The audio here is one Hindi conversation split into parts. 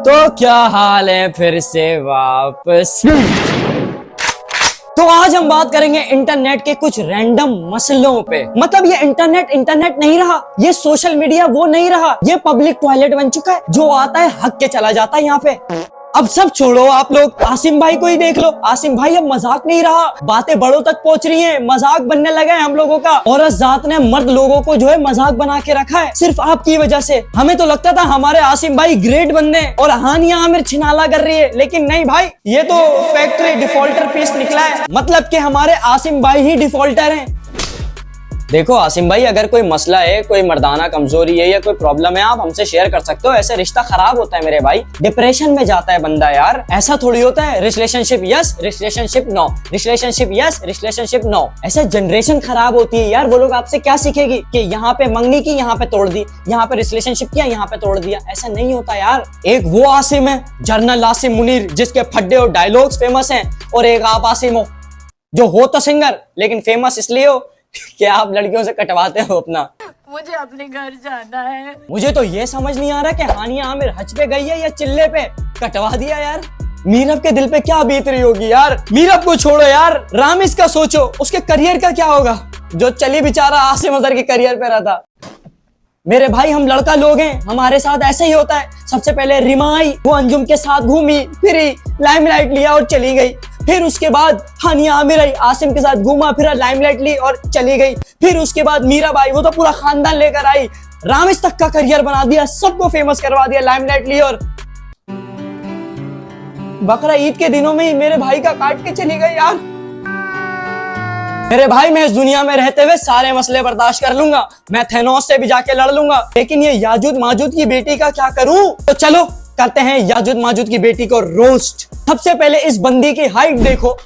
तो क्या हाल है फिर से वापस। तो आज हम बात करेंगे इंटरनेट के कुछ रैंडम मसलों पे। मतलब ये इंटरनेट नहीं रहा, ये सोशल मीडिया वो नहीं रहा, ये पब्लिक टॉयलेट बन चुका है। जो आता है हक के चला जाता है यहाँ पे। अब सब छोड़ो, आप लोग आसिम भाई को ही देख लो। आसिम भाई अब मजाक नहीं रहा, बातें बड़ों तक पहुंच रही हैं, मजाक बनने लगा है हम लोगों का। औरत जात ने मर्द लोगों को जो है मजाक बना के रखा है सिर्फ आपकी वजह से। हमें तो लगता था हमारे आसिम भाई ग्रेट बंदे और हानिया आमिर छिनाला कर रही है, लेकिन नहीं भाई, ये तो फैक्ट्री डिफॉल्टर पीस निकला है। मतलब कि हमारे आसिम भाई ही डिफॉल्टर हैं। देखो आसिम भाई, अगर कोई मसला है, कोई मर्दाना कमजोरी है या कोई प्रॉब्लम है, आप हमसे शेयर कर सकते हो। ऐसे रिश्ता खराब होता है मेरे भाई, डिप्रेशन में जाता है बंदा यार। ऐसा थोड़ी होता है relationship yes relationship no, relationship yes relationship no. ऐसे जनरेशन खराब होती है यार। वो लोग आपसे क्या सीखेगी कि यहाँ पे मंगनी की, यहाँ पे तोड़ दी, यहाँ पे रिलेशनशिप किया, यहाँ पे तोड़ दिया। ऐसा नहीं होता यार। एक वो आसिम है जर्नल आसिम मुनीर, जिसके फड्डे और डायलॉग्स फेमस हैं, और एक आप आसिम हो जो हो तो सिंगर लेकिन फेमस इसलिए हो क्या आप लड़कियों से कटवाते हो अपना। मुझे अपने घर जाना है। मुझे तो ये समझ नहीं आ रहा कि हानिया आमिर हज पे गई है या चिल्ले पे। कटवा दिया यार। मीरब के दिल पे क्या बीत रही होगी यार। मीरब को छोड़ो यार, रामिस का सोचो, उसके करियर का क्या होगा जो चली बेचारा आसिम अजहर के करियर पे रहता। मेरे भाई, हम लड़का लोग हैं, हमारे साथ ऐसे ही होता है। सबसे पहले रिमा आई, वो अंजुम के साथ घूमी फिरी, लाइमलाइट लिया और चली गई। फिर उसके बाद हानिया आमिर आई, आसिम के साथ घूमा फिरा, लाइमलाइट ली और चली गई। फिर उसके बाद मीराब आई, वो तो पूरा खानदान लेकर आई, रामिस तक का करियर बना दिया, सबको फेमस करवा दिया, लाइमलाइट ली। और बकरा ईद के दिनों में ही मेरे भाई का काट के चली गई यार। मेरे भाई, मैं इस दुनिया में रहते हुए सारे मसले बर्दाश्त कर लूंगा, मैं थैनोस से भी जाके लड़ लूंगा, लेकिन ये याजूज माजूद की बेटी का क्या करूं। तो चलो करते हैं याजूज माजूद की बेटी को रोस्ट। सबसे पहले इस बंदी की हाइट देखो।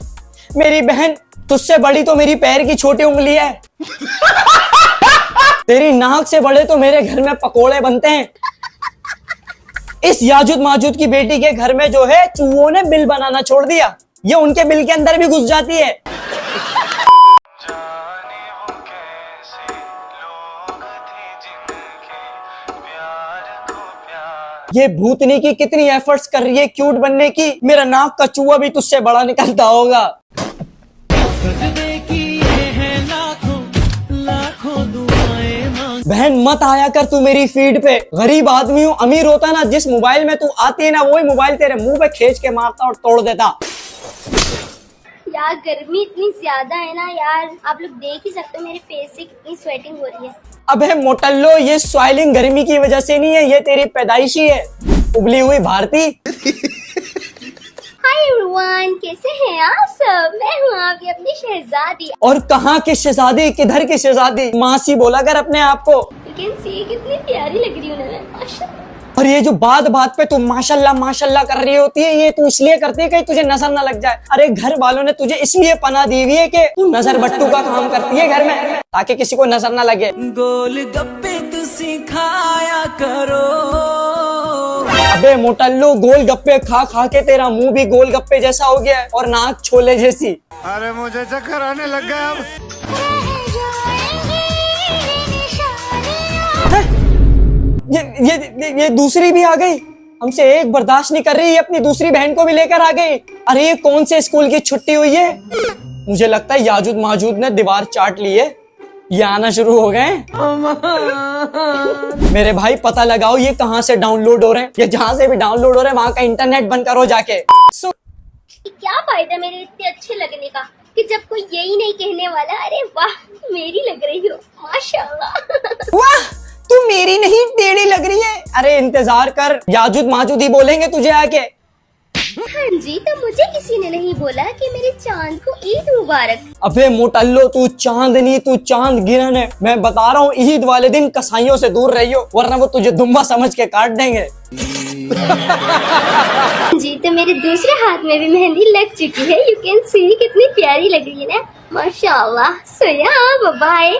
मेरी बहन, तुझसे बड़ी तो मेरी पैर की छोटी उंगली है। तेरी नाक से बड़े तो मेरे घर में पकोड़े बनते हैं। इस याजूज माजूद की बेटी के घर में जो है चूहों ने बिल बनाना छोड़ दिया, ये उनके बिल के अंदर भी घुस जाती है। ये भूतनी की कितनी एफर्ट्स कर रही है क्यूट बनने की। मेरा नाक का चूहा भी तुझसे बड़ा निकलता होगा। बहन मत आया कर तू मेरी फीड पे। गरीब आदमी हूँ, अमीर होता ना, जिस मोबाइल में तू आती है ना, वही मोबाइल तेरे मुंह पे खींच के मारता और तोड़ देता। यार गर्मी इतनी ज्यादा है ना यार, आप लोग देख ही सकते हो मेरे फेस से कितनी स्वेटिंग हो रही है। अबे मोटल्लो, ये स्वेलिंग गर्मी की वजह से नहीं है, ये तेरी पैदाइशी है, उबली हुई भारती। हाय एवरीवन, कैसे हैं आप सब? मैं हूँ आपकी अपनी शहजादी। और कहाँ की शहजादी, किधर की शहजादी? मासी बोला कर अपने आप को। यू कैन सी कितनी प्यारी लग रही हूँ ना, माशाल्लाह। और ये जो बात बात पे तू माशाल्लाह माशाल्लाह कर रही होती है, ये तू इसलिए करती है कहीं तुझे नजर ना लग जाए। अरे घर वालों ने तुझे इसलिए पनाह दी हुई है कि तू नजर बट्टू का काम करती है घर में, ताकि किसी को नजर ना लगे। गोल गप्पे तुसी खाया करो। अबे मोटल्लो, गोल गप्पे खा खा के तेरा मुंह भी गोल गप्पे जैसा हो गया है और नाक छोले जैसी। अरे मुझे चक्कर आने लग गया अब। ये दूसरी भी आ गई, हमसे एक बर्दाश्त नहीं कर रही, ये अपनी दूसरी बहन को भी लेकर आ गई। अरे ये कौन से स्कूल की छुट्टी हुई है? मुझे लगता है याजूद माजूद ने दीवार चाट ली है, ये आना शुरू हो गए। मेरे भाई पता लगाओ ये कहाँ से डाउनलोड हो रहे हैं। ये जहाँ से भी डाउनलोड हो रहे हैं वहां का इंटरनेट बंद करो जाके। क्या फायदा मेरे इतने अच्छे लगने का कि जब कोई यही नहीं कहने वाला, अरे वाह मेरी लग रही हो, माशाल्लाह। वाह तू मेरी नहीं टेढ़ी लग रही है। अरे इंतजार कर, याजूद माजूद ही बोलेंगे तुझे आके। हाँ जी, तो मुझे किसी ने नहीं बोला कि मेरे चांद को ईद मुबारक। अबे मोटल्लो, तू चांदनी, तू चांद गिरन है। मैं बता रहा हूँ ईद वाले दिन कसाईयों से दूर रहियो, वरना वो तुझे दुम्बा समझ के काट देंगे। जी, तो मेरे दूसरे हाथ में भी मेहंदी लग चुकी है। यू कैन सी कितनी प्यारी लग रही है ना, माशाल्लाह। सोया बाय।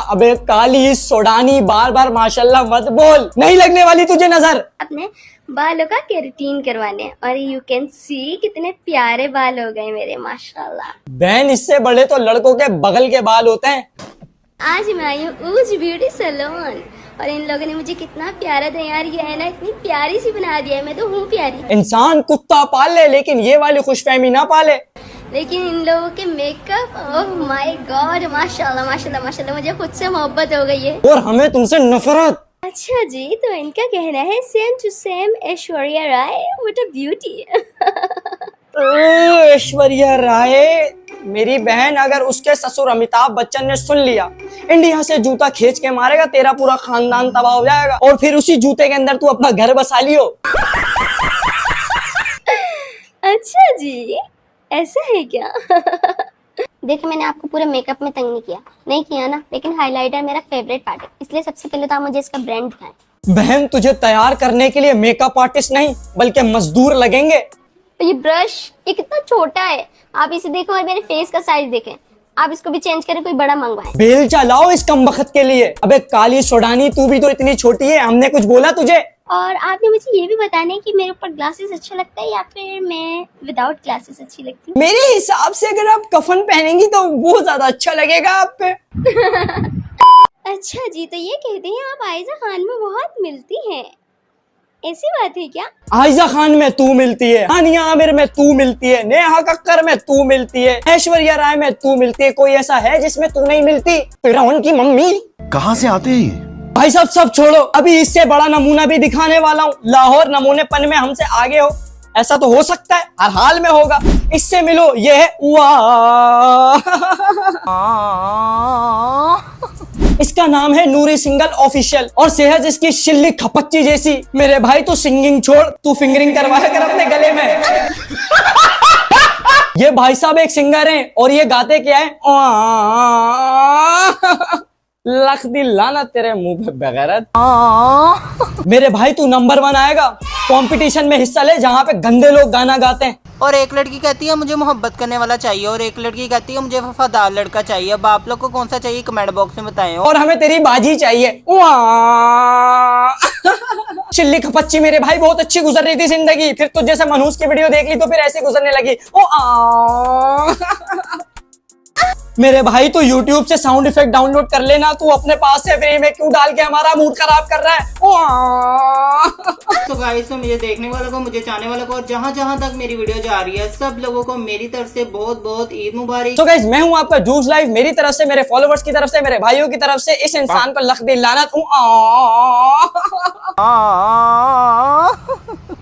अबे काली सोडानी, बार बार माशाल्लाह मत बोल, नहीं लगने वाली तुझे नजर। अपने बालों का केराटिन करवाने, और यू कैन सी कितने प्यारे बाल हो गए मेरे, माशाल्लाह। बहन, इससे बड़े तो लड़कों के बगल के बाल होते हैं। आज मैं आई हूँ ऊज ब्यूटी सैलून, और इन लोगों ने मुझे कितना प्यारा तैयार किया है ना, इतनी प्यारी सी बना दिया है, मैं तो हूँ प्यारी। इंसान कुत्ता पाल ले लेकिन ये वाली खुशफहमी ना पाले। लेकिन इन लोगों के मेकअप, ओह माय गॉड, माशाल्लाह माशाल्लाह माशाल्लाह, मुझे खुद से मोहब्बत हो गई है। और हमें तुमसे नफरत। अच्छा जी, तो इनका कहना है same to same Aishwarya Rai, what a beauty. Aishwarya Rai मेरी बहन, अगर उसके ससुर अमिताभ बच्चन ने सुन लिया, इंडिया से जूता खींच के मारेगा, तेरा पूरा खानदान तबाह हो जाएगा और फिर उसी जूते के अंदर तू अपना घर बसा लियो। अच्छा जी, ऐसा है क्या? देखिए, मैंने आपको पूरे मेकअप में तंग नहीं किया ना, लेकिन हाइलाइटर मेरा फेवरेट पार्ट है, इसलिए सबसे पहले तो आप मुझे इसका ब्रांड दिखाएं। बहन, तुझे तैयार करने के लिए मेकअप आर्टिस्ट नहीं बल्कि मजदूर लगेंगे। तो ये ब्रश, ये कितना छोटा है, आप इसे देखो और मेरे फेस का साइज देखें, आप इसको भी चेंज करें, कोई बड़ा मंगवाएं। बेल चलाओ इस कमबख्त के लिए। अबे काली सोडानी, तू भी तो इतनी छोटी है, हमने कुछ बोला तुझे? और आपने मुझे ये भी बताना है कि मेरे ऊपर ग्लासेस अच्छा लगता है या फिर मैं विदाउट ग्लासेस अच्छी लगती हूँ। मेरे हिसाब से अगर आप कफन पहनेंगी तो वो ज्यादा अच्छा लगेगा आप पे। अच्छा जी, तो ये कहते हैं आप आयजा खान में बहुत मिलती हैं, ऐसी बात है क्या? आयजा खान में तू मिलती है, हानिया आमिर में तू मिलती है, नेहा कक्कर में तू मिलती है, ऐश्वर्या राय में तू मिलती है, कोई ऐसा है जिसमें तू नहीं मिलती? फिरौन की मम्मी। कहाँ से आते हैं? भाई साहब सब छोड़ो, अभी इससे बड़ा नमूना भी दिखाने वाला हूँ। लाहौर नमूनेपन में हमसे आगे हो, ऐसा तो हो सकता है, हर हाल में होगा। इससे मिलो, ये है इसका नाम है नूरी सिंगल ऑफिशियल और सेहत इसकी शिल्ली खपच्ची जैसी। मेरे भाई तू सिंगिंग छोड़, तू फिंगरिंग करवाया कर अपने गले में। ये भाई साहब एक सिंगर हैं और ये गाते क्या है? लख दी लाना तेरे मुंह पे बगैरत। मेरे भाई तू नंबर 1 आएगा, कंपटीशन में हिस्सा ले जहाँ पे गंदे लोग गाना गाते हैं। और एक लड़की कहती है मुझे मोहब्बत करने वाला चाहिए और एक लड़की कहती है मुझे वफादार लड़का चाहिए। अब आप लोग को कौन सा चाहिए कमेंट बॉक्स में बताएं। और हमें तेरी बाजी चाहिए। चिल्ली खपच्ची मेरे भाई, बहुत अच्छी गुजर रही थी जिंदगी, फिर तुझ जैसे मनहूस की वीडियो देख ली तो फिर ऐसे गुजरने लगी। मेरे भाई तो YouTube से साउंड इफेक्ट डाउनलोड कर लेना, तू अपने पास से फ्री में क्यों डाल के हमारा मूड खराब कर रहा है? तो गाइस, तो मुझे देखने वालों को, मुझे चाहने वालों को और जहाँ जहाँ तक मेरी वीडियो जा रही है, सब लोगों को मेरी तरफ से बहुत बहुत ईद मुबारक। तो गाइस, मैं हूँ आपका जूस लाइव, मेरी तरफ से, मेरे फॉलोवर्स की तरफ से, मेरे भाइयों की तरफ से इस इंसान को लख दी लानत।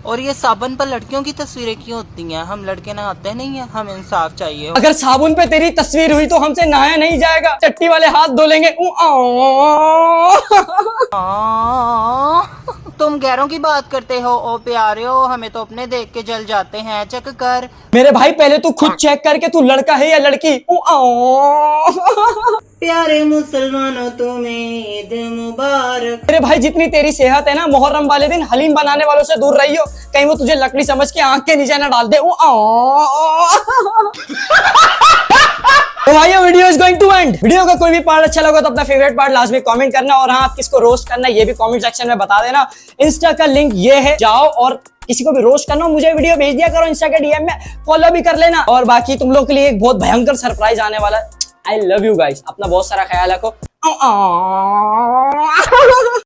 और ये साबुन पर लड़कियों की तस्वीरें क्यों होती हैं? हम लड़के नहाते नहीं हैं, हम इंसाफ चाहिए। अगर साबुन पे तेरी तस्वीर हुई तो हमसे नहाया नहीं जाएगा, चट्टी वाले हाथ धो लेंगे। तुम गैरों की बात करते हो ओ प्यारे हो, हमें तो अपने देख के जल जाते हैं, चेक कर। मेरे भाई पहले तू खुद चेक करके तू लड़का है या लड़की। प्यारे मुसलमानों तुम्हें ईद मुबारक। मेरे भाई जितनी तेरी सेहत है ना, मुहर्रम वाले दिन हलीम बनाने वालों से दूर रहियो, कहीं वो तुझे लकड़ी समझ के आंख के नीचे ना डाल दे। तो भाई video is going to end. Video का कोई भी पार्ट अच्छा लगा तो अपना फेवरेट पार्ट लाजमी कमेंट करना, और हाँ, आप किसको रोस्ट करना ये भी कमेंट सेक्शन में बता देना। इंस्टा का लिंक ये है, जाओ और किसी को भी रोस्ट करना हो मुझे वीडियो भेज दिया करो, इंस्टा के डीएम में फॉलो भी कर लेना। और बाकी तुम लोग के लिए एक बहुत भयंकर सरप्राइज आने वाला है। आई लव यू गाइस, अपना बहुत सारा ख्याल रखो।